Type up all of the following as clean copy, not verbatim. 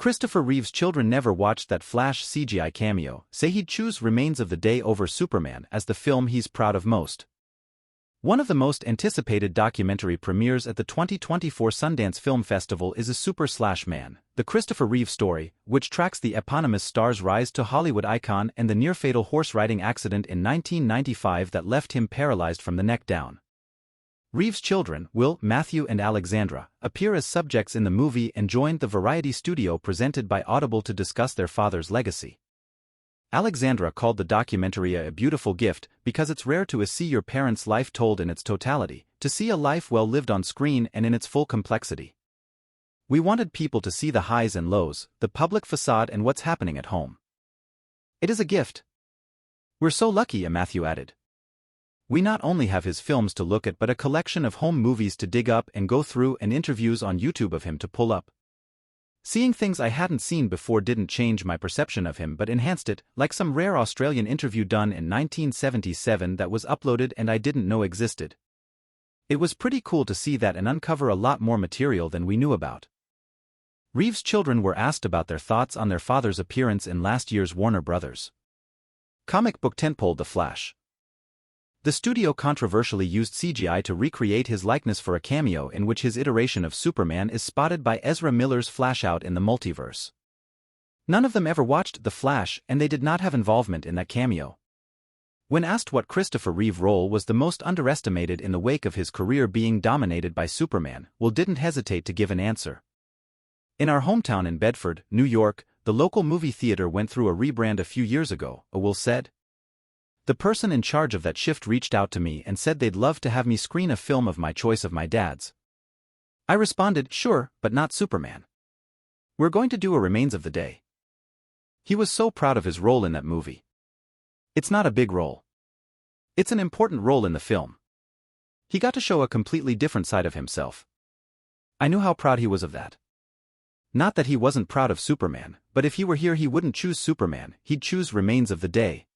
Christopher Reeve's children never watched that Flash CGI cameo, say he'd choose Remains of the Day over Superman as the film he's proud of most. One of the most anticipated documentary premieres at the 2024 Sundance Film Festival is A Super/Man, the Christopher Reeve story, which tracks the eponymous star's rise to Hollywood icon and the near-fatal horse-riding accident in 1995 that left him paralyzed from the neck down. Reeve's children, Will, Matthew and Alexandra, appear as subjects in the movie and joined the Variety studio presented by Audible to discuss their father's legacy. Alexandra called the documentary a beautiful gift because it's rare to see your parents' life told in its totality, to see a life well lived on screen and in its full complexity. We wanted people to see the highs and lows, the public facade and what's happening at home. It is a gift. We're so lucky, Matthew added. We not only have his films to look at but a collection of home movies to dig up and go through and interviews on YouTube of him to pull up. Seeing things I hadn't seen before didn't change my perception of him but enhanced it, like some rare Australian interview done in 1977 that was uploaded and I didn't know existed. It was pretty cool to see that and uncover a lot more material than we knew about. Reeve's children were asked about their thoughts on their father's appearance in last year's Warner Bros. comic book tentpole The Flash. The studio controversially used CGI to recreate his likeness for a cameo in which his iteration of Superman is spotted by Ezra Miller's Flash out in the multiverse. None of them ever watched The Flash and they did not have involvement in that cameo. When asked what Christopher Reeve's role was the most underestimated in the wake of his career being dominated by Superman, Will didn't hesitate to give an answer. In our hometown in Bedford, New York, the local movie theater went through a rebrand a few years ago, Will said. The person in charge of that shift reached out to me and said they'd love to have me screen a film of my choice of my dad's. I responded, sure, but not Superman. We're going to do a Remains of the Day. He was so proud of his role in that movie. It's not a big role. It's an important role in the film. He got to show a completely different side of himself. I knew how proud he was of that. Not that he wasn't proud of Superman, but if he were here he wouldn't choose Superman, he'd choose Remains of the Day.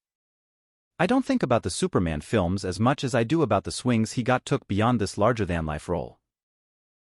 I don't think about the Superman films as much as I do about the swings he took beyond this larger-than-life role.